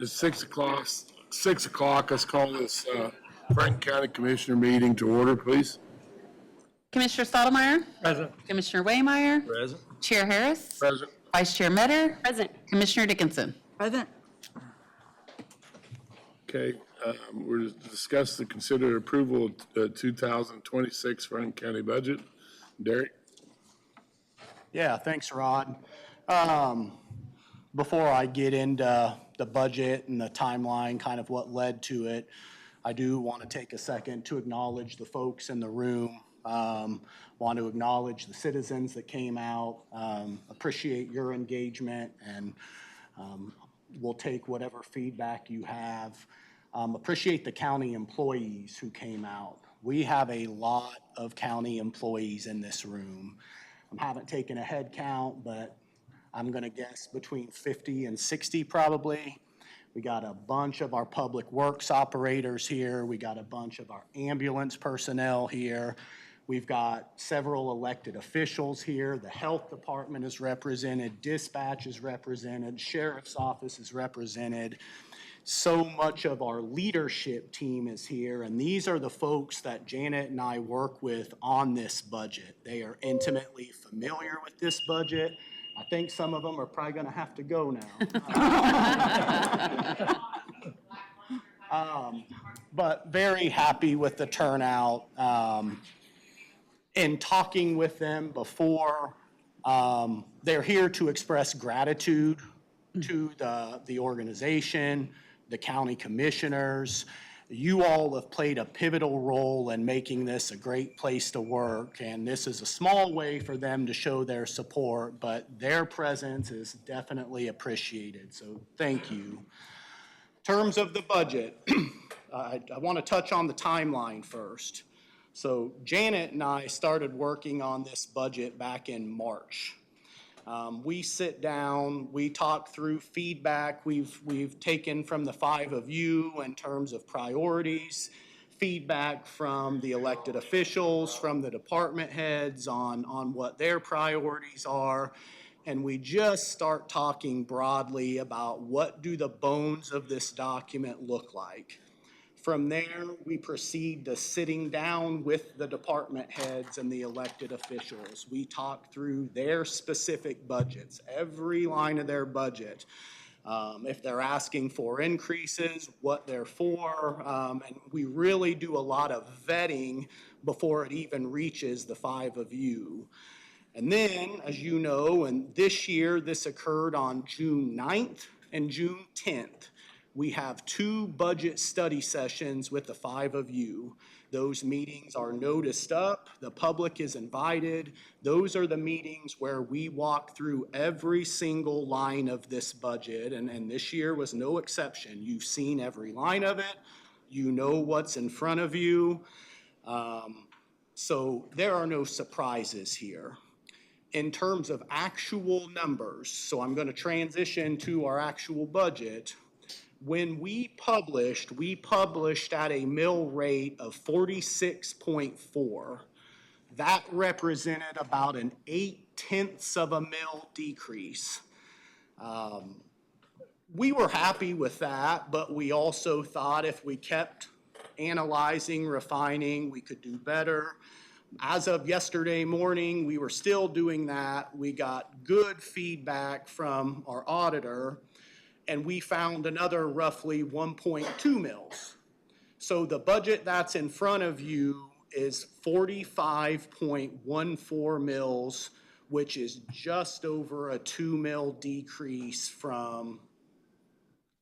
It's 6 o'clock. 6 o'clock. Let's call this Franklin County Commissioner meeting to order, please. Commissioner Stottlemyre. Present. Commissioner Waymire. Present. Chair Harris. Present. Vice Chair Metter. Present. Commissioner Dickinson. Present. Okay, we're to discuss the considered approval of 2026 Franklin County budget. Derek? Yeah, thanks, Rod. Before I get into the budget and the timeline, kind of what led to it, I do want to take a second to acknowledge the folks in the room. Want to acknowledge the citizens that came out, appreciate your engagement, and we'll take whatever feedback you have. Appreciate the county employees who came out. We have a lot of county employees in this room. I haven't taken a head count, but I'm gonna guess between 50 and 60 probably. We got a bunch of our public works operators here. We got a bunch of our ambulance personnel here. We've got several elected officials here. The health department is represented, dispatch is represented, sheriff's office is represented. So much of our leadership team is here, and these are the folks that Janet and I work with on this budget. They are intimately familiar with this budget. I think some of them are probably gonna have to go now. But very happy with the turnout. In talking with them before, they're here to express gratitude to the organization, the county commissioners. You all have played a pivotal role in making this a great place to work, and this is a small way for them to show their support, but their presence is definitely appreciated, so thank you. In terms of the budget, I want to touch on the timeline first. So Janet and I started working on this budget back in March. We sit down, we talk through feedback we've taken from the 5 of you in terms of priorities, feedback from the elected officials, from the department heads on what their priorities are, and we just start talking broadly about what do the bones of this document look like. From there, we proceed to sitting down with the department heads and the elected officials. We talk through their specific budgets, every line of their budget. If they're asking for increases, what they're for, and we really do a lot of vetting before it even reaches the 5 of you. And then, as you know, and this year, this occurred on June 9th and June 10th. We have 2 budget study sessions with the 5 of you. Those meetings are noticed up, the public is invited. Those are the meetings where we walk through every single line of this budget, and this year was no exception. You've seen every line of it, you know what's in front of you. So there are no surprises here. In terms of actual numbers, so I'm going to transition to our actual budget. When we published at a mill rate of 46.4. That represented about an 0.8 of a mill decrease. We were happy with that, but we also thought if we kept analyzing, refining, we could do better. As of yesterday morning, we were still doing that. We got good feedback from our auditor, and we found another roughly 1.2 mils. So the budget that's in front of you is 45.14 mils, which is just over a 2 mil decrease from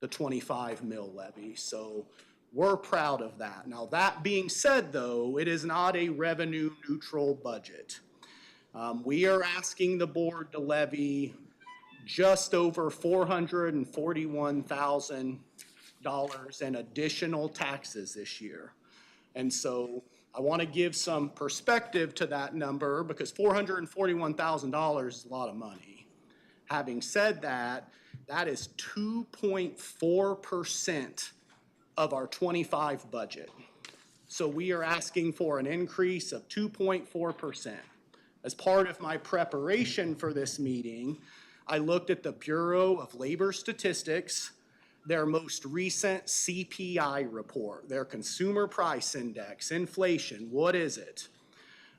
the 25 mil levy. So we're proud of that. Now, that being said, though, it is not a revenue neutral budget. We are asking the board to levy just over $441,000 in additional taxes this year. And so I want to give some perspective to that number because $441,000 is a lot of money. Having said that, that is 2.4% of our 25 budget. So we are asking for an increase of 2.4%. As part of my preparation for this meeting, I looked at the Bureau of Labor Statistics. their most recent CPI report, their Consumer Price Index, inflation, what is it?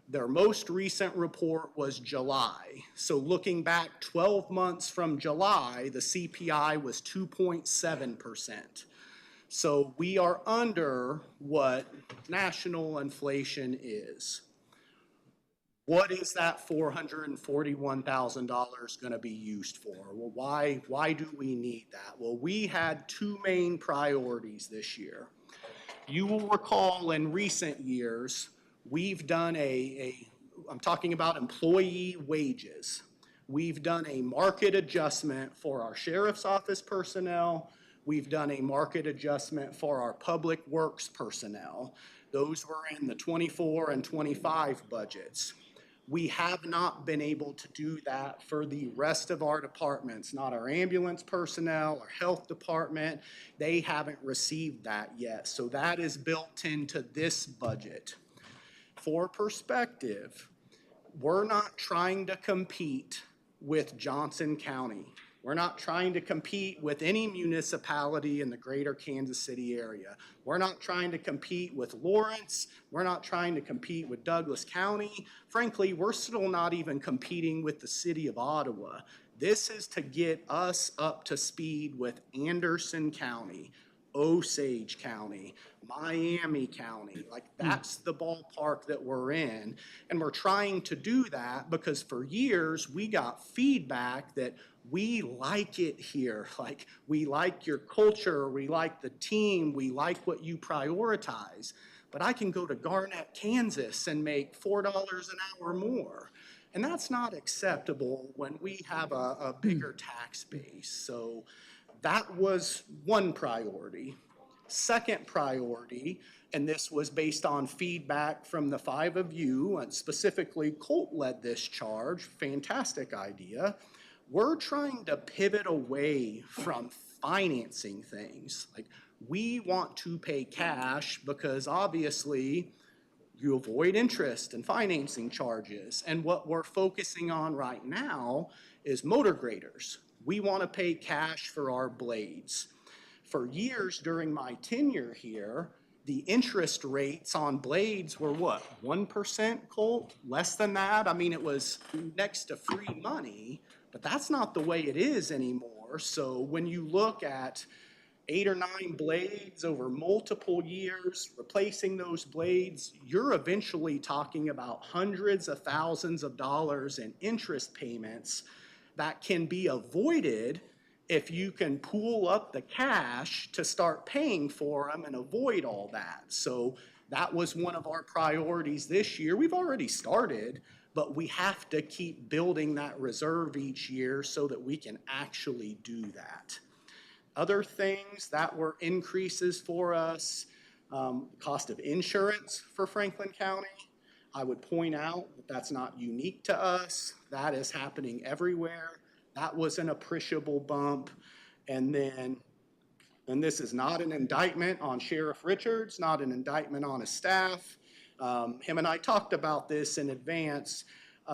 Their most recent report was July. So looking back 12 months from July, the CPI was 2.7%. So we are under what national inflation is. What is that $441,000 going to be used for? Well, why do we need that? Well, we had two main priorities this year. You will recall in recent years, we've done I'm talking about employee wages. We've done a market adjustment for our sheriff's office personnel. We've done a market adjustment for our public works personnel. Those were in the 24 and 25 budgets. We have not been able to do that for the rest of our departments, not our ambulance personnel, our health department. They haven't received that yet. So that is built into this budget. For perspective, we're not trying to compete with Johnson County. We're not trying to compete with any municipality in the greater Kansas City area. We're not trying to compete with Lawrence. We're not trying to compete with Douglas County. Frankly, we're still not even competing with the city of Ottawa. This is to get us up to speed with Anderson County, Osage County, Miami County. Like, that's the ballpark that we're in. And we're trying to do that because for years we got feedback that we like it here. Like, we like your culture, we like the team, we like what you prioritize. But I can go to Garnett, Kansas and make $4 an hour more. And that's not acceptable when we have a bigger tax base. So that was one priority. Second priority, and this was based on feedback from the five of you, and specifically Colt led this charge, fantastic idea. We're trying to pivot away from financing things. Like, we want to pay cash because obviously you avoid interest and financing charges. And what we're focusing on right now is motor graders. We want to pay cash for our blades. For years during my tenure here, the interest rates on blades were what, 1%, Colt? Less than that? I mean, it was next to free money, but that's not the way it is anymore. So when you look at 8 or 9 blades over multiple years, replacing those blades, you're eventually talking about hundreds of thousands of dollars in interest payments that can be avoided if you can pool up the cash to start paying for them and avoid all that. So that was one of our priorities this year. We've already started, but we have to keep building that reserve each year so that we can actually do that. Other things that were increases for us, cost of insurance for Franklin County. I would point out that that's not unique to us. That is happening everywhere. That was an appreciable bump. And this is not an indictment on Sheriff Richards, not an indictment on his staff. Him and I talked about this in advance.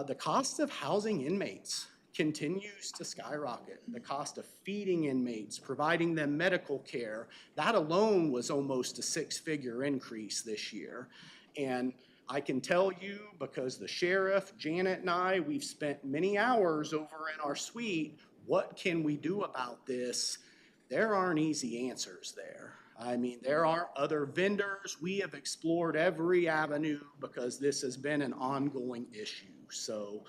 The cost of housing inmates continues to skyrocket. The cost of feeding inmates, providing them medical care, that alone was almost a 6-figure increase this year. And I can tell you, because the sheriff, Janet, and I, we've spent many hours over in our suite, what can we do about this? There aren't easy answers there. I mean, there are other vendors. We have explored every avenue because this has been an ongoing issue. So,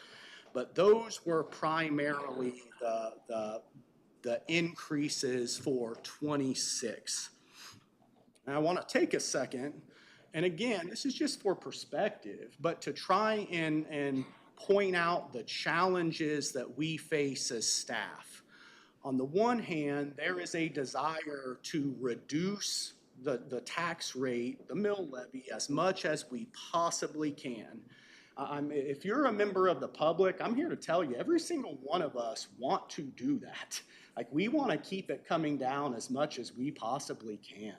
but those were primarily the increases for 26. And I want to take a second, and again, this is just for perspective, but to try and point out the challenges that we face as staff. On the one hand, there is a desire to reduce the tax rate, the mill levy, as much as we possibly can. If you're a member of the public, I'm here to tell you, every single one of us want to do that. Like, we want to keep it coming down as much as we possibly can.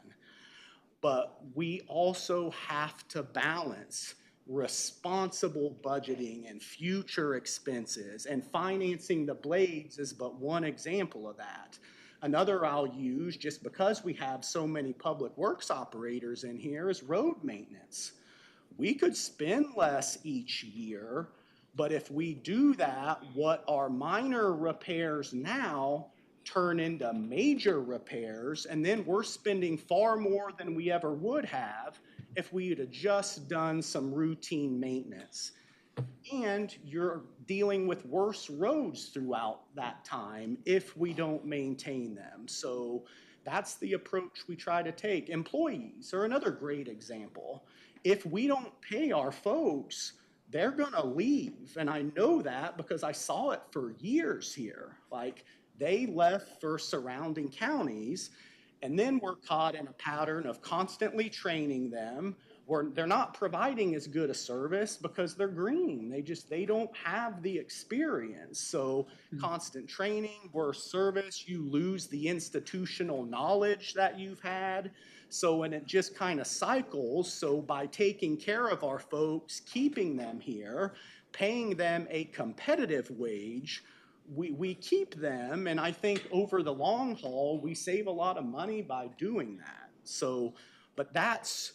But we also have to balance responsible budgeting and future expenses, and financing the blades is but one example of that. Another I'll use, just because we have so many public works operators in here, is road maintenance. We could spend less each year, but if we do that, what are minor repairs now turn into major repairs, and then we're spending far more than we ever would have if we had just done some routine maintenance. And you're dealing with worse roads throughout that time if we don't maintain them. So that's the approach we try to take. Employees are another great example. If we don't pay our folks, they're gonna leave. And I know that because I saw it for years here. Like, they left for surrounding counties, and then we're caught in a pattern of constantly training them, where they're not providing as good a service because they're green. They don't have the experience. So constant training, worse service, you lose the institutional knowledge that you've had. So, and it just kind of cycles. So by taking care of our folks, keeping them here, paying them a competitive wage, we keep them. And I think over the long haul, we save a lot of money by doing that. So, but that's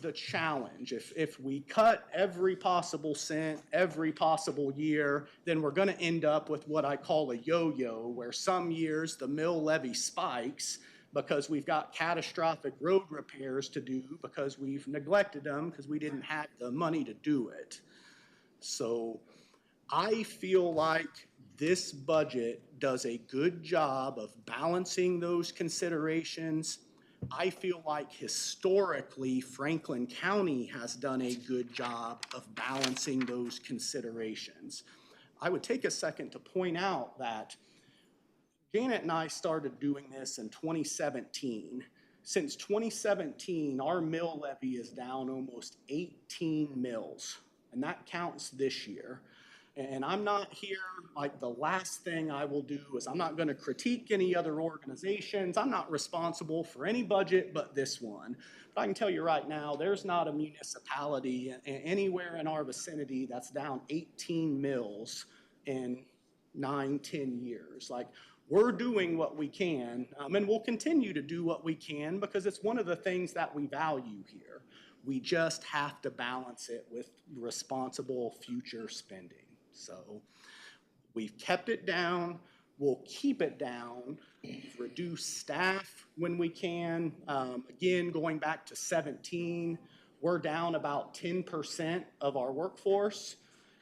the challenge. If we cut every possible cent, every possible year, then we're gonna end up with what I call a yo-yo, where some years the mill levy spikes because we've got catastrophic road repairs to do because we've neglected them because we didn't have the money to do it. So I feel like this budget does a good job of balancing those considerations. I feel like historically Franklin County has done a good job of balancing those considerations. I would take a second to point out that Janet and I started doing this in 2017. Since 2017, our mill levy is down almost 18 mills, and that counts this year. And I'm not here, like, the last thing I will do is I'm not gonna critique any other organizations. I'm not responsible for any budget but this one. But I can tell you right now, there's not a municipality anywhere in our vicinity that's down 18 mills in 9-10 years. Like, we're doing what we can, and we'll continue to do what we can because it's one of the things that we value here. We just have to balance it with responsible future spending. So we've kept it down, we'll keep it down, reduce staff when we can. Again, going back to 17, we're down about 10% of our workforce.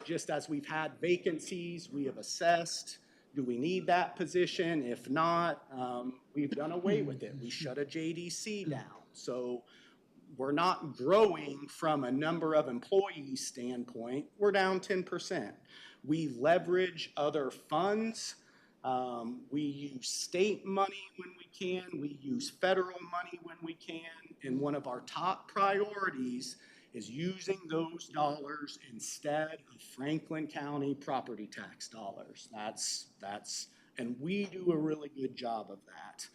Just as we've had vacancies, we have assessed, do we need that position? If not, we've done away with it. We shut a JDC down. So we're not growing from a number of employees standpoint. We're down 10%. We leverage other funds. We use state money when we can. We use federal money when we can. And one of our top priorities is using those dollars instead of Franklin County property tax dollars. And we do a really good job of that.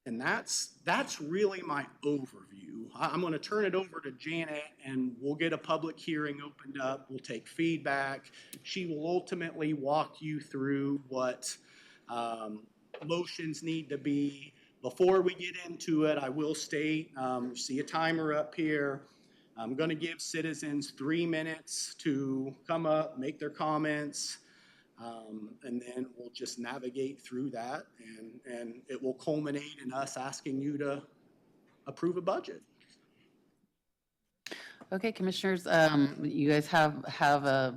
And that's really my overview. I'm going to turn it over to Janet, and we'll get a public hearing opened up. We'll take feedback. She will ultimately walk you through what motions need to be. Before we get into it, I will state, see a timer up here. I'm going to give citizens 3 minutes to come up, make their comments. And then we'll just navigate through that, and it will culminate in us asking you to approve a budget. Okay, Commissioners, you guys have a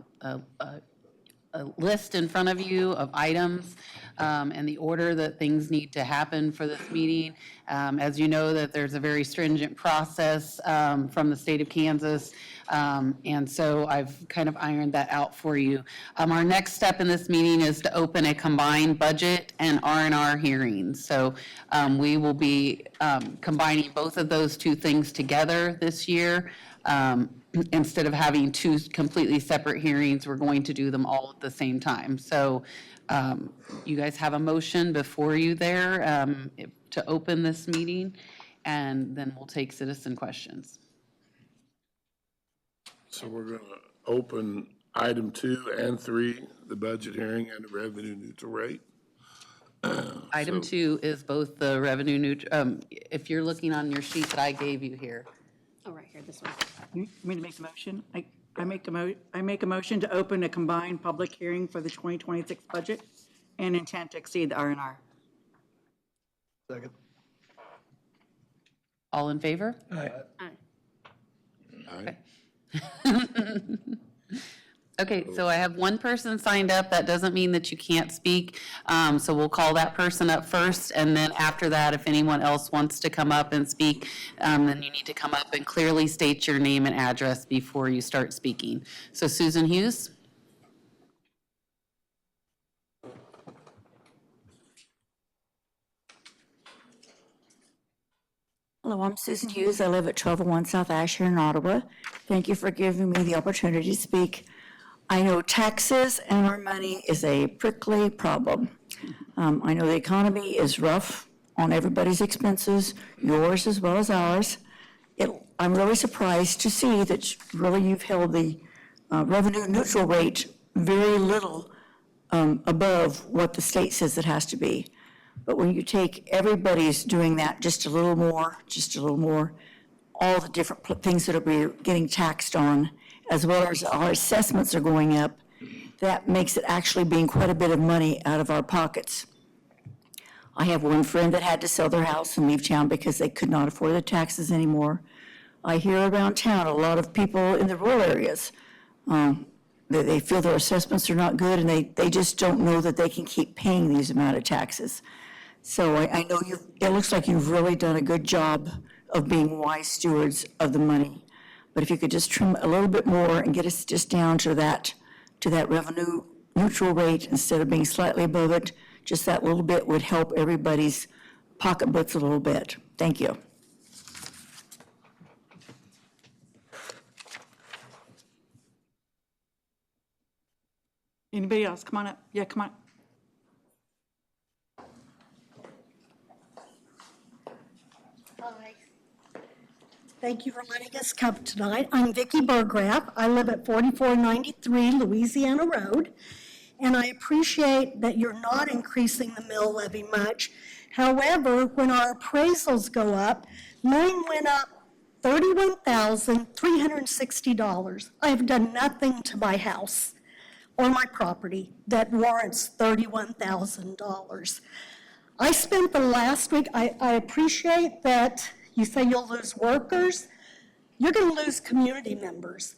list in front of you of items and the order that things need to happen for this meeting. As you know, that there's a very stringent process from the state of Kansas, and so I've kind of ironed that out for you. Our next step in this meeting is to open a combined budget and R&R hearing. So we will be combining both of those two things together this year. Instead of having two completely separate hearings, we're going to do them all at the same time. So you guys have a motion before you there to open this meeting, and then we'll take citizen questions. So we're going to open item 2 and 3, the budget hearing and the revenue neutral rate. Item 2 is both the revenue if you're looking on your sheet that I gave you here. Oh, right here, this one. You want me to make the motion? I make a motion to open a combined public hearing for the 2026 budget and intent to exceed the R&R. Second. All in favor? Aye. Aye. Okay, so I have one person signed up. That doesn't mean that you can't speak. So we'll call that person up first, and then after that, if anyone else wants to come up and speak, then you need to come up and clearly state your name and address before you start speaking. So Susan Hughes? Hello, I'm Susan Hughes. I live at 1201 South Ash here in Ottawa. Thank you for giving me the opportunity to speak. I know taxes and our money is a prickly problem. I know the economy is rough on everybody's expenses, yours as well as ours. I'm really surprised to see that really you've held the revenue neutral rate very little above what the state says it has to be. But when you take everybody's doing that just a little more, all the different things that are getting taxed on, as well as our assessments are going up, that makes it actually being quite a bit of money out of our pockets. I have one friend that had to sell their house and leave town because they could not afford the taxes anymore. I hear around town a lot of people in the rural areas, they feel their assessments are not good and they just don't know that they can keep paying these amount of taxes. So I know it looks like you've really done a good job of being wise stewards of the money. But if you could just trim a little bit more and get us just down to that revenue neutral rate instead of being slightly above it, just that little bit would help everybody's pocketbooks a little bit. Thank you. Anybody else? Come on up. Yeah, come on. Hi. Thank you for letting us come tonight. I'm Vicki Burgraff. I live at 4493 Louisiana Road, and I appreciate that you're not increasing the mill levy much. However, when our appraisals go up, mine went up $31,360. I have done nothing to my house or my property that warrants $31,000. I spent the last week, I appreciate that you say you'll lose workers. You're going to lose community members.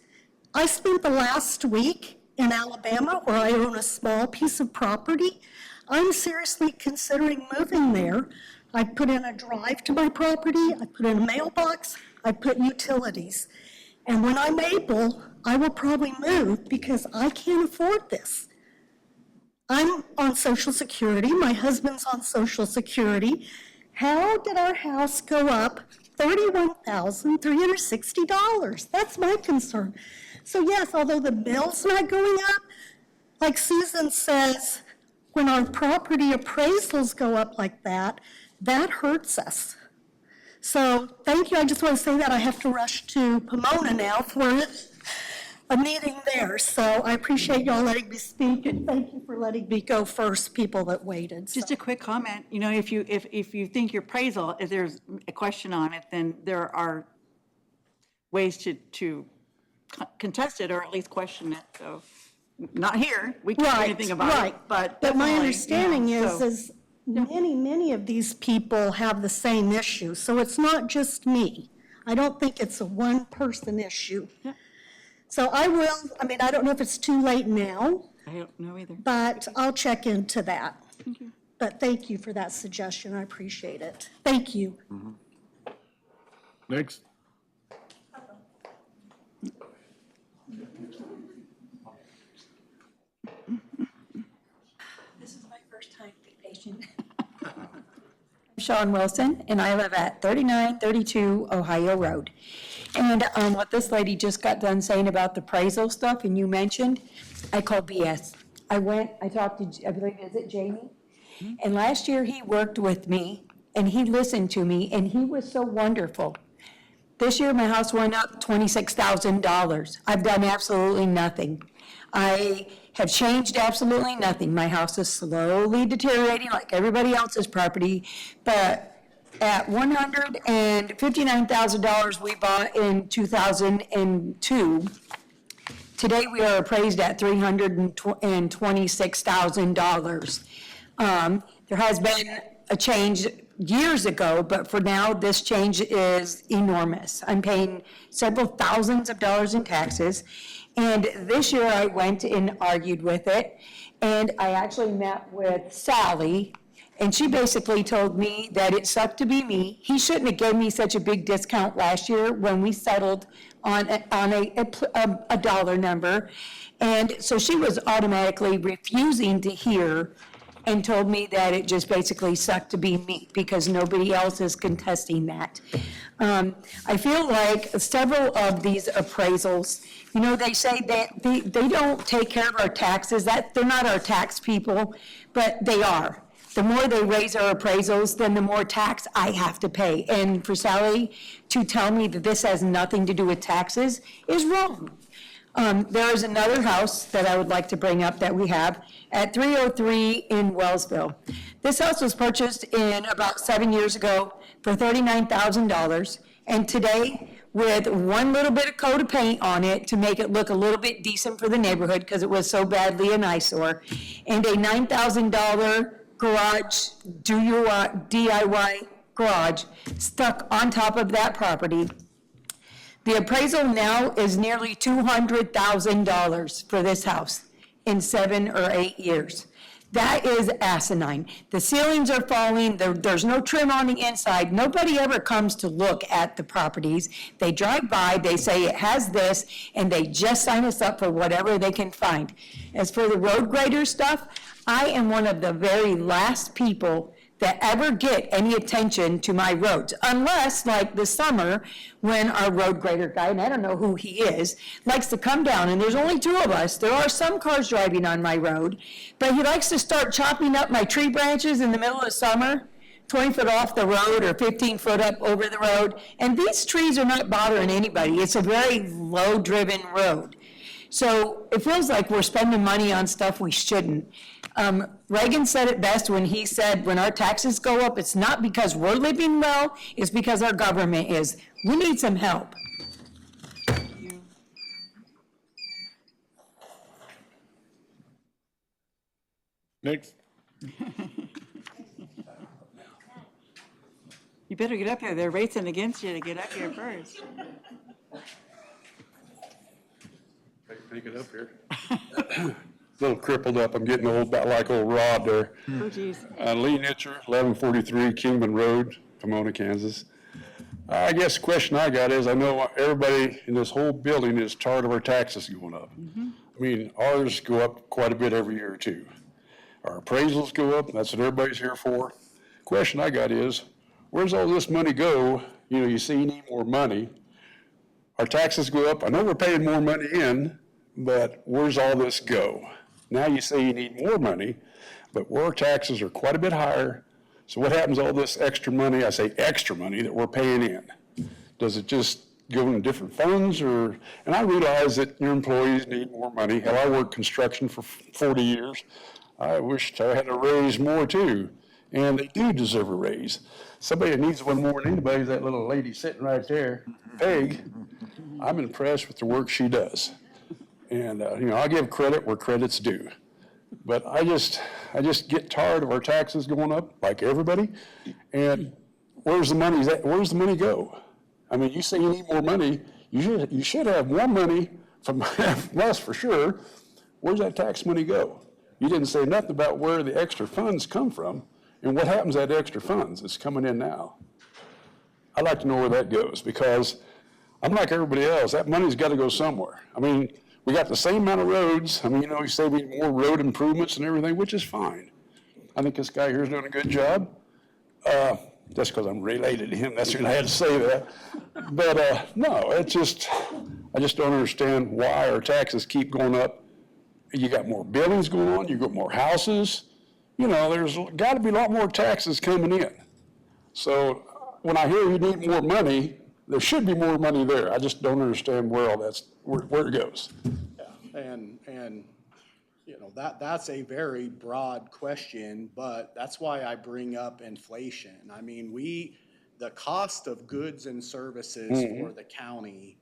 I spent the last week in Alabama where I own a small piece of property. I'm seriously considering moving there. I put in a drive to my property. I put in a mailbox. I put utilities. And when I'm able, I will probably move because I can't afford this. I'm on Social Security. My husband's on Social Security. How did our house go up $31,360? That's my concern. So yes, although the mill's not going up, like Susan says, when our property appraisals go up like that, that hurts us. So thank you. I just want to say that I have to rush to Pomona now for a meeting there. So I appreciate y'all letting me speak, and thank you for letting me go first, people that waited. Just a quick comment. You know, if you think your appraisal, if there's a question on it, then there are ways to contest it or at least question it. So not here. We can't do anything about it. But my definitely, understanding you know, is many of these people have the same issue. So it's not just me. I don't think it's a one-person issue. Yeah. So I don't know if it's too late now, I don't know either. but I'll check into that. Thank you. But thank you for that suggestion. I appreciate it. Thank you. Next. This is my first time being patient. I'm Sean Wilson, and I live at 3932 Ohio Road. And what this lady just got done saying about the appraisal stuff, and you mentioned, I call BS. I talked to, I believe, is it Jamie? And last year he worked with me, and he listened to me, and he was so wonderful. This year my house went up $26,000. I've done absolutely nothing. have changed absolutely nothing. My house is slowly deteriorating like everybody else's property, but at $159,000 we bought in 2002. Today, we are appraised at $326,000. There has been a change years ago, but for now, this change is enormous. I'm paying several thousands of dollars in taxes, and this year I went and argued with it, and I actually met with Sally, and she basically told me that it sucked to be me. He shouldn't have given me such a big discount last year when we settled on a dollar number. And so she was automatically refusing to hear and told me that it just basically sucked to be me because nobody else is contesting that. I feel like several of these appraisals, you know, they say that they don't take care of our taxes, that they're not our tax people, but they are. The more they raise our appraisals, then the more tax I have to pay. And for Sally to tell me that this has nothing to do with taxes is wrong. There is another house that I would like to bring up that we have at 303 in Wellsville. This house was purchased in about 7 years ago for $39,000. And today, with one little bit of coat of paint on it to make it look a little bit decent for the neighborhood because it was so badly an eyesore, and a $9,000 garage, DIY garage stuck on top of that property. The appraisal now is nearly $200,000 for this house in 7 or 8 years. That is asinine. The ceilings are falling, there's no trim on the inside. Nobody ever comes to look at the properties. They drive by, they say it has this, and they just sign us up for whatever they can find. As for the road grader stuff, I am one of the very last people that ever get any attention to my roads, unless, like this summer, when our road grader guy, and I don't know who he is, likes to come down, and there's only 2 of us. There are some cars driving on my road, but he likes to start chopping up my tree branches in the middle of summer, 20 foot off the road or 15 foot up over the road, and these trees are not bothering anybody. It's a very low-driven road. So it feels like we're spending money on stuff we shouldn't. Reagan said it best when he said, when our taxes go up, it's not because we're living well, it's because our government is. We need some help. Next. You better get up here. They're racing against you to get up here first. Take it up here. A little crippled up. I'm getting old, about like old Rod there. Oh, geez. Lee Nitcher, 1143 Kingman Road, Pomona, Kansas. I guess the question I got is, I know everybody in this whole building is tired of our taxes going up. I mean, ours go up quite a bit every year too. Our appraisals go up, that's what everybody's here for. Question I got is, where's all this money go? You know, you say you need more money. Our taxes go up. I know we're paying more money in, but where's all this go? Now you say you need more money, but our taxes are quite a bit higher. So what happens to all this extra money, I say extra money, that we're paying in? Does it just go in different funds or, and I realize that your employees need more money. Hell, I worked construction for 40 years. I wished I had a raise more too, and they do deserve a raise. Somebody that needs one more than anybody is that little lady sitting right there, Peg. I'm impressed with the work she does. And, you know, I give credit where credit's due. But I just get tired of our taxes going up like everybody. And where's the money? Where's the money go? I mean, you say you need more money. You should have more money from us for sure. Where's that tax money go? You didn't say nothing about where the extra funds come from and what happens to that extra funds that's coming in now. I'd like to know where that goes because I'm like everybody else. That money's got to go somewhere. I mean, we got the same amount of roads. I mean, you know, you say we need more road improvements and everything, which is fine. I think this guy here is doing a good job. Just because I'm related to him, that's the reason I had to say that. But no, it's just, I just don't understand why our taxes keep going up. You got more buildings going on, you got more houses. You know, there's got to be a lot more taxes coming in. So when I hear you need more money, there should be more money there. I just don't understand where all that's, where it goes. And You know, that's a very broad question, but that's why I bring up inflation. I mean, the cost of goods and services for the county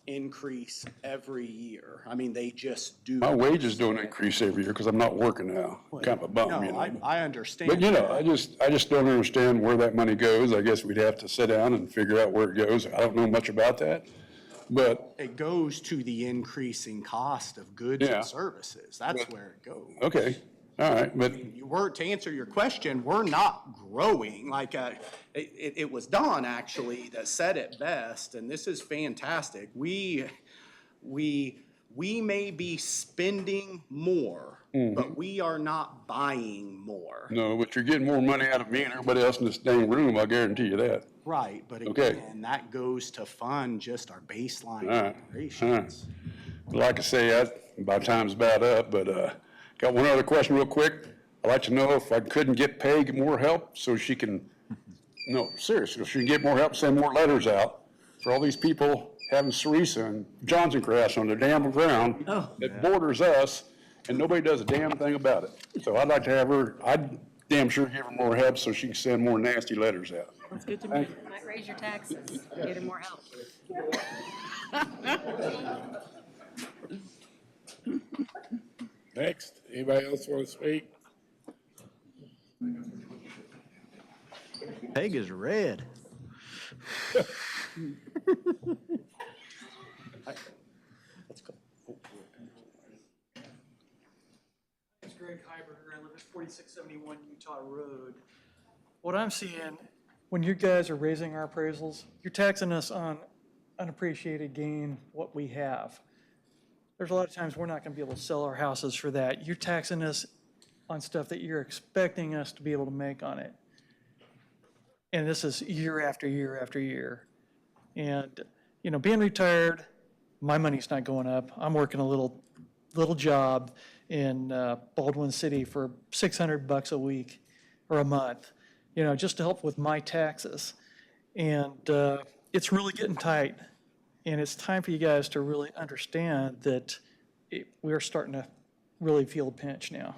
increase every year. I mean, they just do. My wages don't increase every year because I'm not working now. Kind of a bum, you No, know. I understand. But, you know, I just don't understand where that money goes. I guess we'd have to sit down and figure out where it goes. I don't know much about that. But, It goes to the increasing cost of goods Yeah. and services. That's where it goes. okay, all right, but, You were, to answer your question, we're not growing. Like, it was Don actually that said it best, and this is fantastic. We may be spending more, but we are not buying more. no, but you're getting more money out of me and everybody else in this dang room, I'll guarantee you that. Right, but Okay. again, that goes to fund just our baseline All right. operations. But like I say, my time's about up, but, got one other question real quick. I'd like to know if I couldn't get Peg more help so she can, no, seriously, if she can get more help, send more letters out for all these people having cerisa and Johnson grass on their damn ground that borders us, and nobody does a damn thing about it. So I'd like to have her, I'd damn sure give her more help so she can send more nasty letters out. That's good to me. Might raise your taxes, get her more help. Next, anybody else want to speak? Peg is red. It's Greg Heiberger. I live at 4671 Utah Road. What I'm seeing, when you guys are raising our appraisals, you're taxing us on unappreciated gain, what we have. There's a lot of times we're not gonna be able to sell our houses for that. You're taxing us on stuff that you're expecting us to be able to make on it. And this is year after year after year. And, you know, being retired, my money's not going up. I'm working a little job in Baldwin City for $600 a week or a month, you know, just to help with my taxes. And it's really getting tight. And it's time for you guys to really understand that we're starting to really feel the pinch now.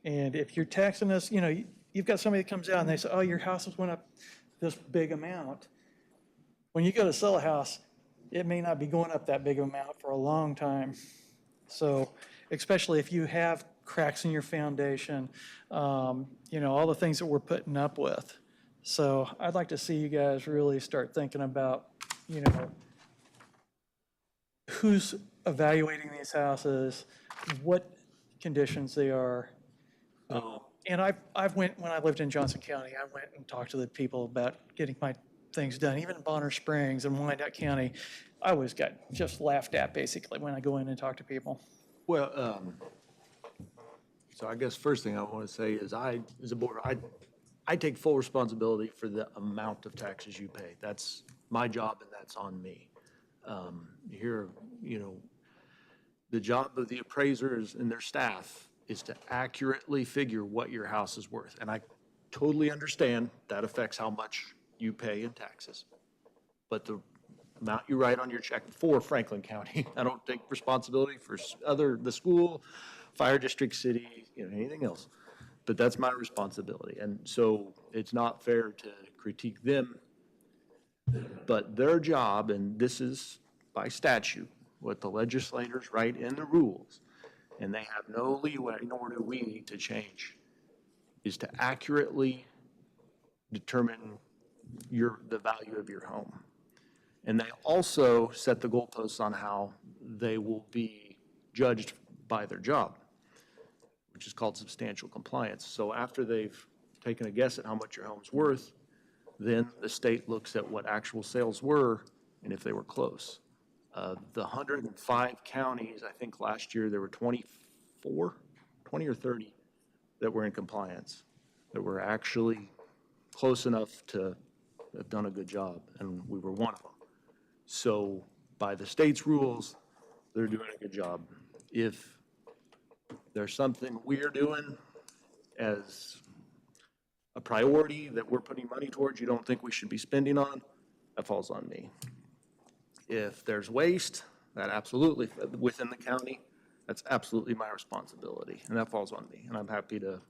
And if you're taxing us, you know, you've got somebody that comes out and they say, oh, your house has went up this big amount. When you go to sell a house, it may not be going up that big amount for a long time. So especially if you have cracks in your foundation, you know, all the things that we're putting up with. So I'd like to see you guys really start thinking about, you know, who's evaluating these houses, what conditions they are. And I've went, when I lived in Johnson County, I went and talked to the people about getting my things done, even in Bonner Springs and Wyandotte County. I always got just laughed at, basically, when I go in and talk to people. Well, so I guess first thing I want to say is as a board, I take full responsibility for the amount of taxes you pay. That's my job and that's on me. Here, you know, the job of the appraisers and their staff is to accurately figure what your house is worth. And I totally understand that affects how much you pay in taxes. But the amount you write on your check for Franklin County, I don't take responsibility for the school, fire district, city, you know, anything else. But that's my responsibility. And so it's not fair to critique them. But their job, and this is by statute, what the legislators write in the rules, and they have no leeway, nor do we, to change, is to accurately determine the value of your home. And they also set the goalposts on how they will be judged by their job, which is called substantial compliance. So after they've taken a guess at how much your home's worth, then the state looks at what actual sales were and if they were close. The 105 counties, I think last year there were 20 or 30 that were in compliance, that were actually close enough to have done a good job, and we were one of them. So by the state's rules, they're doing a good job. If there's something we're doing as a priority that we're putting money towards you don't think we should be spending on, that falls on me. If there's waste, that absolutely, within the county, that's absolutely my responsibility, and that falls on me, and I'm happy to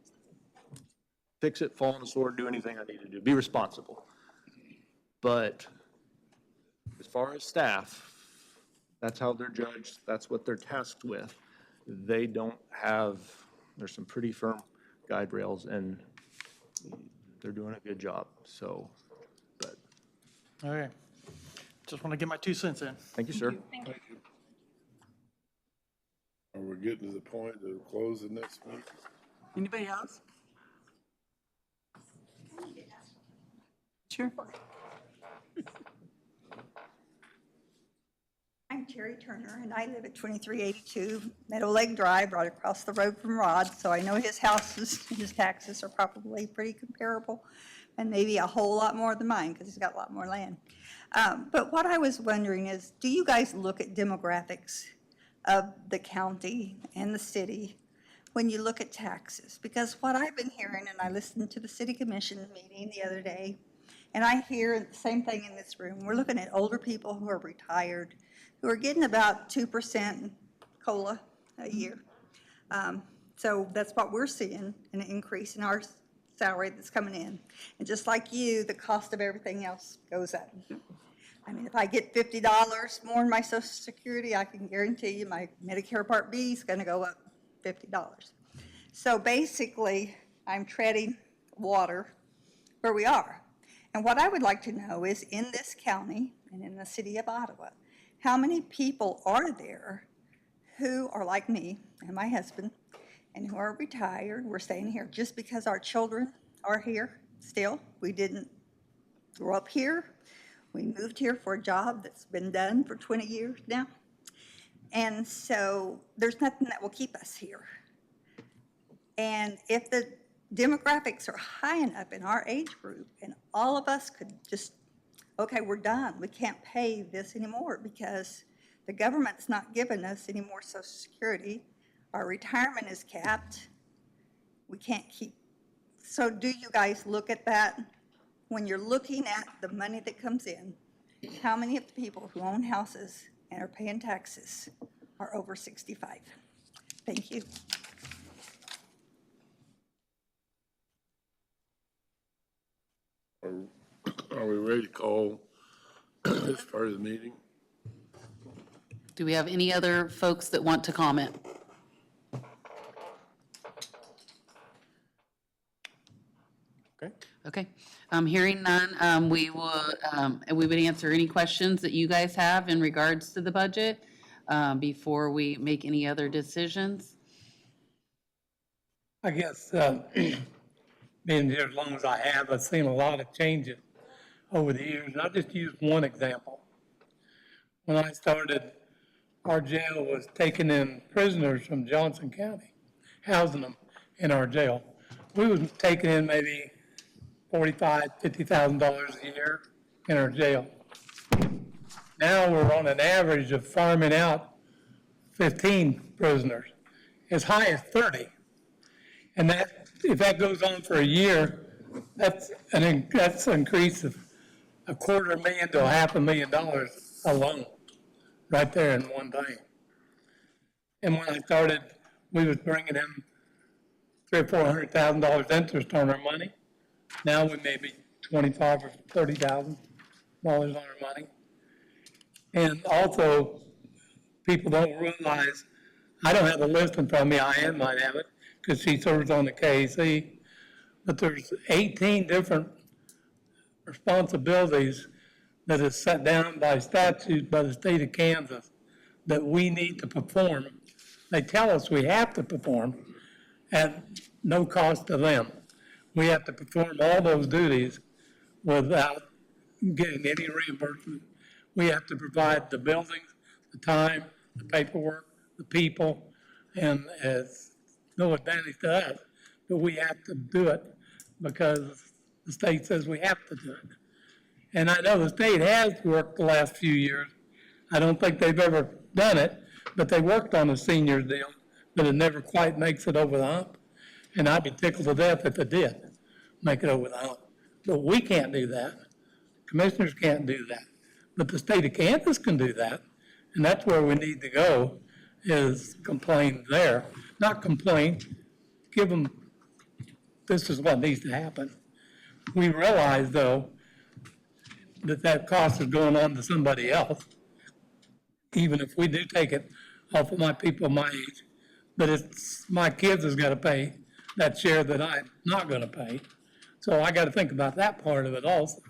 fix it, fall on the sword, do anything I need to do, be responsible. But as far as staff, that's how they're judged, that's what they're tasked with. They don't have, there's some pretty firm guide rails, and they're doing a good job, so, but, Okay. Just want to get my 2 cents in. thank you, sir. Are we getting to the point of closing this meeting? Anybody else? Sure. I'm Terry Turner, and I live at 2382 Meadow Lake Drive, right across the road from Rod, so I know his taxes are probably pretty comparable, and maybe a whole lot more than mine, because he's got a lot more land. But what I was wondering is, do you guys look at demographics of the county and the city when you look at taxes? Because what I've been hearing, and I listened to the city commission meeting the other day, and I hear the same thing in this room. We're looking at older people who are retired, who are getting about 2% COLA a year. So that's what we're seeing, an increase in our salary that's coming in. And just like you, the cost of everything else goes up. I mean, if I get $50 more in my Social Security, I can guarantee you my Medicare Part B is going to go up $50. So basically, I'm treading water where we are. And what I would like to know is, in this county and in the city of Ottawa, how many people are there who are like me and my husband and who are retired? We're staying here just because our children are here still. We didn't grow up here. We moved here for a job that's been done for 20 years now. And so there's nothing that will keep us here. And if the demographics are high enough in our age group and all of us could just, okay, we're done. We can't pay this anymore because the government's not giving us any more Social Security. Our retirement is capped. We can't keep. So do you guys look at that? When you're looking at the money that comes in, how many of the people who own houses and are paying taxes are over 65? Thank you. Are we ready to call this part of the meeting? Do we have any other folks that want to comment? Okay. Okay, hearing none, we would answer any questions that you guys have in regards to the budget before we make any other decisions. I guess, being here as long as I have, I've seen a lot of changes over the years, and I'll just use one example. When I started, our jail was taking in prisoners from Johnson County, housing them in our jail. We was taking in maybe $45,000, $50,000 a year in our jail. Now we're on an average of farming out 15 prisoners, as high as 30. And that, if that goes on for a year, that's an increase of $250,000 to $500,000 alone, right there in one day. And when I started, we was bringing in $300,000 or $400,000 interest on our money. Now we may be $25,000 or $30,000 on our money. And also, people don't realize, I don't have the list in front of me, Ann might have it, because she serves on the KAC, but there's 18 different responsibilities that is set down by statute by the state of Kansas that we need to perform. They tell us we have to perform at no cost to them. We have to perform all those duties without getting any reimbursement. We have to provide the buildings, the time, the paperwork, the people, and it's no advantage to us, but we have to do it because the state says we have to do it. And I know the state has worked the last few years. I don't think they've ever done it, but they worked on a seniors deal, but it never quite makes it over the hump. And I'd be tickled to death if it did make it over the hump. But we can't do that. Commissioners can't do that. But the state of Kansas can do that, and that's where we need to go. is complain there. Not complain, give them, this is what needs to happen. We realize, though, that that cost is going on to somebody else, even if we do take it off of my people my age. But it's, my kids has got to pay that share that I'm not going to pay. So I got to think about that part of it also.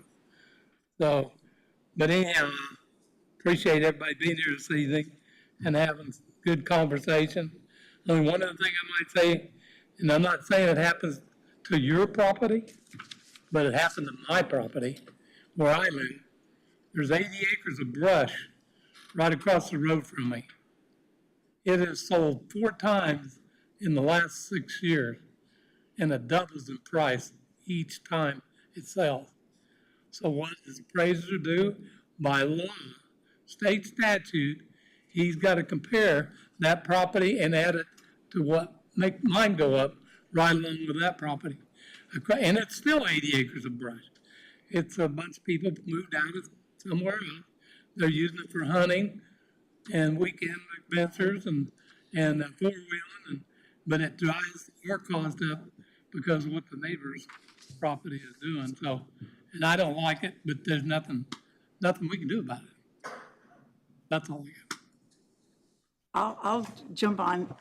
So, but anyhow, appreciate everybody being here this evening and having good conversation. I mean, one other thing I might say, and I'm not saying it happens to your property, but it happened to my property where I live. There's 80 acres of brush right across the road from me. It has sold 4 times in the last 6 years, and it doubles in price each time it sells. So what does the appraiser do? By law, state statute, he's got to compare that property and add it to what make mine go up right along with that property. And it's still 80 acres of brush. It's a bunch of people moved out of somewhere else. They're using it for hunting and weekend adventures and four-wheeling, but it drives our cost up because of what the neighbor's property is doing. So, and I don't like it, but there's nothing we can do about it. That's all we got. I'll jump on.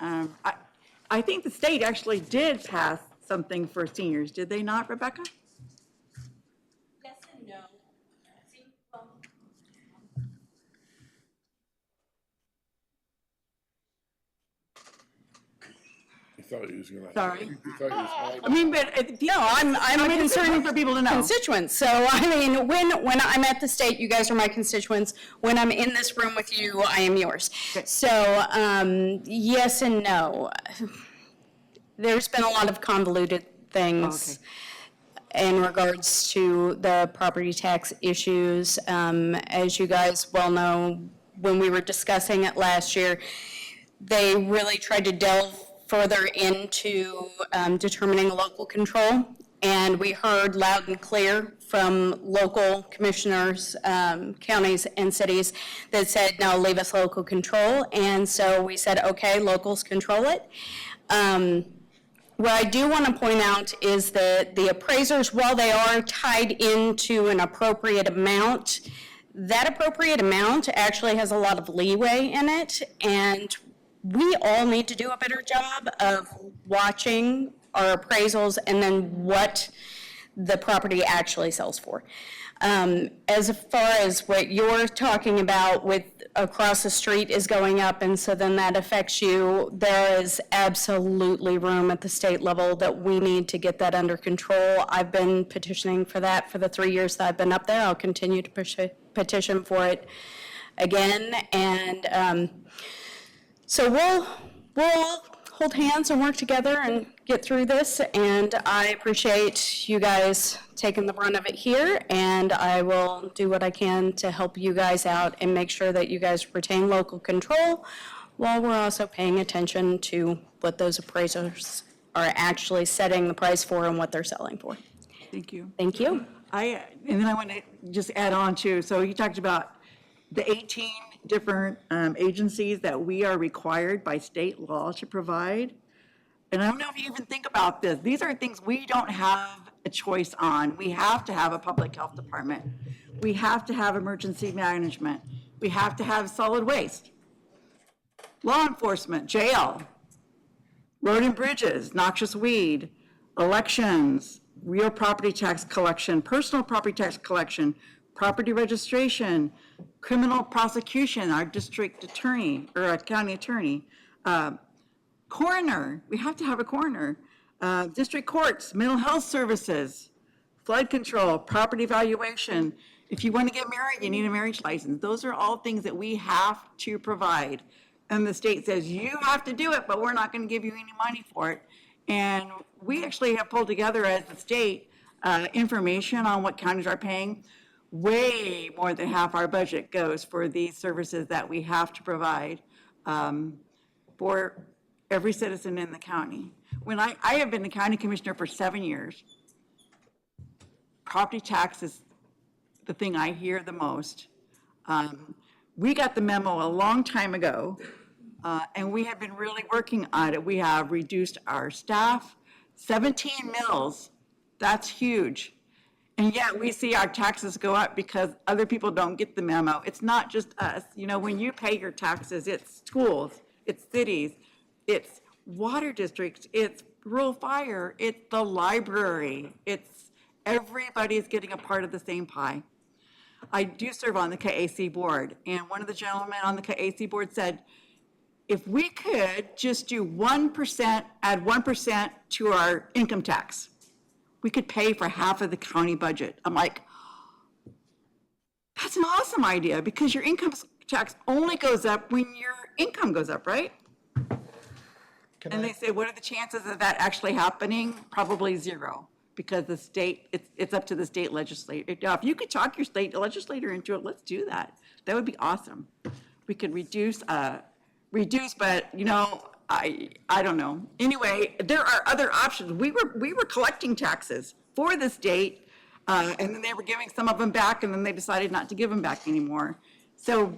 I think the state actually did pass something for seniors, did they not, Rebecca? Yes and no. He thought he was gonna. Sorry. He thought he was hiding. I mean, but, No, I'm I mean, it's important for people to know. constituents. So, I mean, when I'm at the state, you guys are my constituents. When I'm in this room with you, I am yours. So, yes and no. There's been a lot of convoluted things in regards to the property tax issues. As you guys well know, when we were discussing it last year, they really tried to delve further into determining local control. And we heard loud and clear from local commissioners, counties and cities that said, no, leave us local control. And so we said, okay, locals control it. What I do want to point out is that the appraisers, while they are tied into an appropriate amount, that appropriate amount actually has a lot of leeway in it. And we all need to do a better job of watching our appraisals and then what the property actually sells for. As far as what you're talking about with across the street is going up, and so then that affects you, there is absolutely room at the state level that we need to get that under control. I've been petitioning for that for the 3 years that I've been up there. I'll continue to petition for it again, and so we'll hold hands and work together and get through this, and I appreciate you guys taking the brunt of it here, and I will do what I can to help you guys out and make sure that you guys retain local control while we're also paying attention to what those appraisers are actually setting the price for and what they're selling for. Thank you. Thank you. And then I want to just add on to, so you talked about the 18 different agencies that we are required by state law to provide. And I don't know if you even think about this. These are things we don't have a choice on. We have to have a public health department. We have to have emergency management. We have to have solid waste, law enforcement, jail, road and bridges, noxious weed, elections, real property tax collection, personal property tax collection, property registration, criminal prosecution, our district attorney or a county attorney, coroner, we have to have a coroner, district courts, mental health services, flood control, property valuation. If you want to get married, you need a marriage license. Those are all things that we have to provide. And the state says, you have to do it, but we're not going to give you any money for it. And we actually have pulled together as the state information on what counties are paying. Way more than half our budget goes for these services that we have to provide for every citizen in the county. When I have been the county commissioner for 7 years, property tax is the thing I hear the most. We got the memo a long time ago And we have been really working on it. We have reduced our staff, 17 mills. That's huge. And yet we see our taxes go up because other people don't get the memo. It's not just us. You know, when you pay your taxes, it's schools, it's cities, it's water districts, it's rural fire, it's the library, it's everybody's getting a part of the same pie. I do serve on the KAC board, and one of the gentlemen on the KAC board said, if we could just do 1%, add 1% to our income tax, we could pay for half of the county budget. I'm like, that's an awesome idea, because your income tax only goes up when your income goes up, right? And they say, what are the chances of that actually happening? Probably zero, because the state, it's up to the state legislature. Now, if you could talk your state legislator into it, let's do that. That would be awesome. We could reduce, but, you know, I don't know. Anyway, there are other options. We were collecting taxes for the state, and then they were giving some of them back, and then they decided not to give them back anymore. So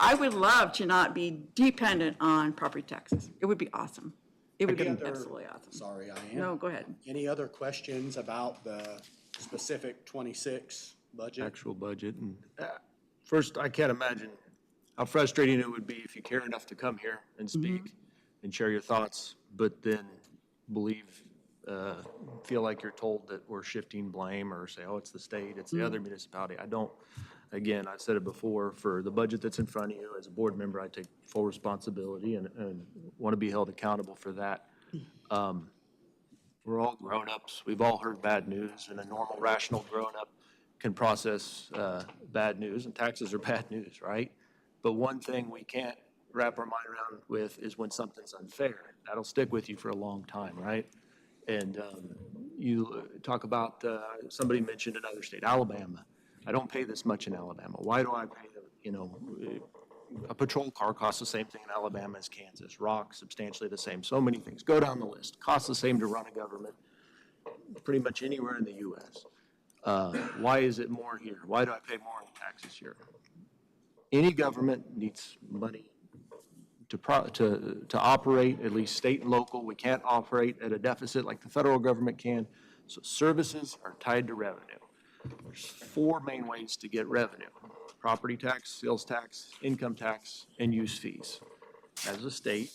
I would love to not be dependent on property taxes. It would be awesome. It would be absolutely awesome. Sorry, I am. No, go ahead. Any other questions about the specific 26 budget? Actual budget. And first, I can't imagine how frustrating it would be if you care enough to come here and speak and share your thoughts, but then feel like you're told that we're shifting blame or say, oh, it's the state, it's the other municipality. I don't. Again, I've said it before, for the budget that's in front of you, as a board member, I take full responsibility and want to be held accountable for that. We're all grown-ups. We've all heard bad news, and a normal, rational grown-up can process bad news, and taxes are bad news, right? But one thing we can't wrap our mind around with is when something's unfair. That'll stick with you for a long time, right? And you talk about, somebody mentioned another state, Alabama. I don't pay this much in Alabama. Why do I pay, a patrol car costs the same thing in Alabama as Kansas. Rock, substantially the same. So many things. Go down the list. Costs the same to run a government pretty much anywhere in the U.S. Why is it more here? Why do I pay more in taxes here? Any government needs money to operate, at least state and local. We can't operate at a deficit like the federal government can. So services are tied to revenue. There's 4 main ways to get revenue: property tax, sales tax, income tax, and use fees. As a state,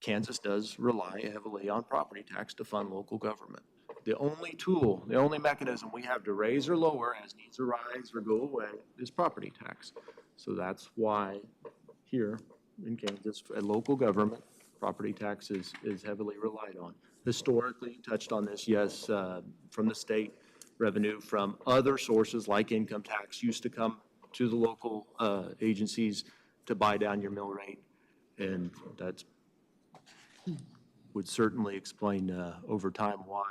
Kansas does rely heavily on property tax to fund local government. The only tool, the only mechanism we have to raise or lower as needs arise or go away is property tax. So that's why here in Kansas, at local government, property tax is heavily relied on. Historically, touched on this, yes, from the state. Revenue from other sources like income tax used to come to the local agencies to buy down your mill rate. And that would certainly explain over time why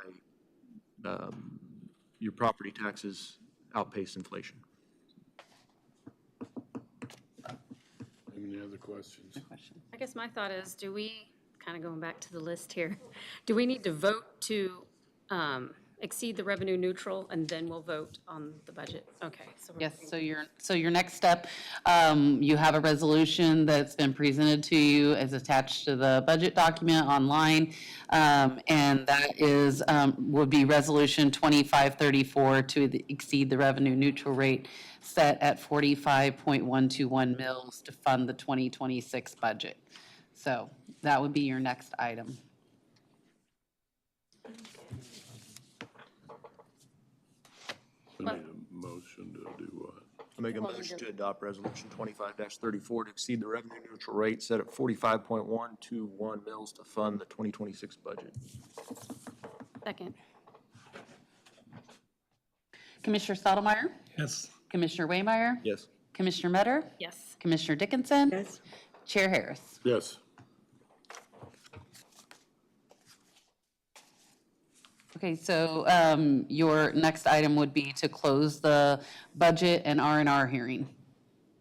your property taxes outpace inflation. Any other questions? I guess my thought is, do we, kind of going back to the list here, do we need to vote to exceed the revenue neutral, and then we'll vote on the budget? Okay. Yes, so your next step, you have a resolution that's been presented to you as attached to the budget document online, and that is, would be Resolution 2534 to exceed the revenue neutral rate set at 45.121 mils to fund the 2026 budget. So that would be your next item. We need a motion to do what? I make a motion to adopt Resolution 25-34 to exceed the revenue neutral rate set at 45.121 mils to fund the 2026 budget. Second. Commissioner Stottlemyre? Yes. Commissioner Waymire? Yes. Commissioner Metter? Yes. Commissioner Dickinson? Yes. Chair Harris? Yes. Okay, so your next item would be to close the budget and R&R hearing.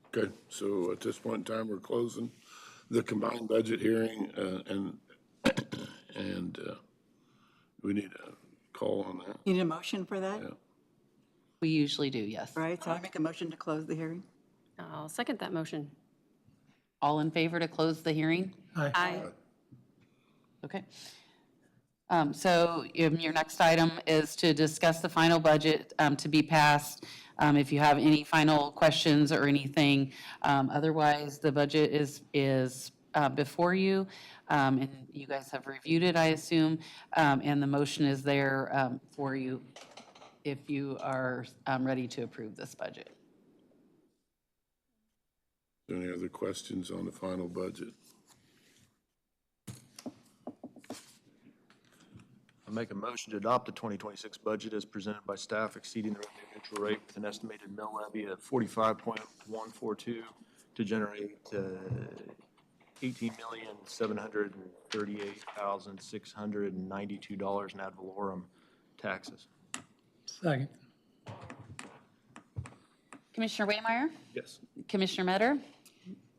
Okay, so at this point in time, we're closing the combined budget hearing, and we need a call on that. You need a motion for that? Yeah. We usually do, yes. All right, so I make a motion to close the hearing. I'll second that motion. All in favor to close the hearing? Aye. Okay. So your next item is to discuss the final budget to be passed. If you have any final questions or anything, otherwise, the budget is before you, and you guys have reviewed it, I assume, and the motion is there for you if you are ready to approve this budget. Any other questions on the final budget? I make a motion to adopt the 2026 budget as presented by staff, exceeding the revenue neutral rate with an estimated mill levy of 45.142 to generate $18,738,692 in ad valorem taxes. Second. Commissioner Waymire? Yes. Commissioner Metter?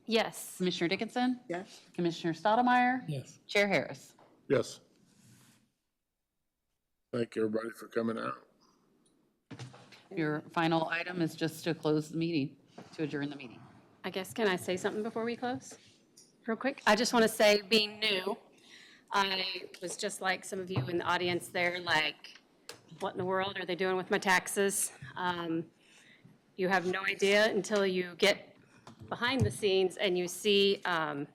Yes. Commissioner Dickinson? Yes. Commissioner Stottlemyre? Yes. Chair Harris? Yes. Thank everybody for coming out. Your final item is just to close the meeting, to adjourn the meeting. I guess, can I say something before we close? Real quick? I just want to say, being new, I was just like some of you in the audience there, like, what in the world are they doing with my taxes? You have no idea until you get behind the scenes and you see, I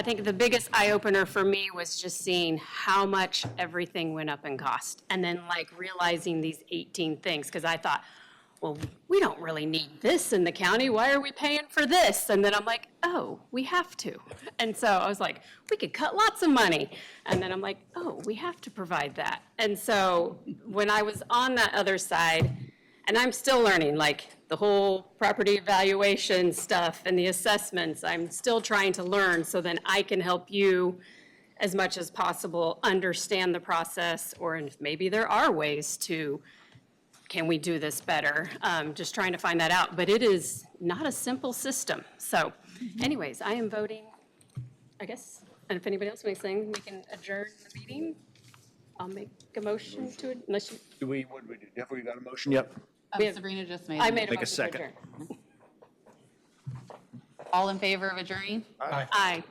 think the biggest eye-opener for me was just seeing how much everything went up in cost. And then like realizing these 18 things, because I thought, well, we don't really need this in the county. Why are we paying for this? And then I'm like, oh, we have to. And so I was like, we could cut lots of money. And then I'm like, oh, we have to provide that. And so when I was on that other side, and I'm still learning, like the whole property evaluation stuff and the assessments, I'm still trying to learn so then I can help you as much as possible understand the process, or if maybe there are ways to, can we do this better? Just trying to find that out, but it is not a simple system. So anyways, I am voting, I guess, and if anybody else makes anything, we can adjourn the meeting. I'll make a motion to it, unless you, What do we do? Have we got a motion yet? Sabrina just made. I it. made a Make a motion to second. adjourn. All in favor of adjourning? Aye.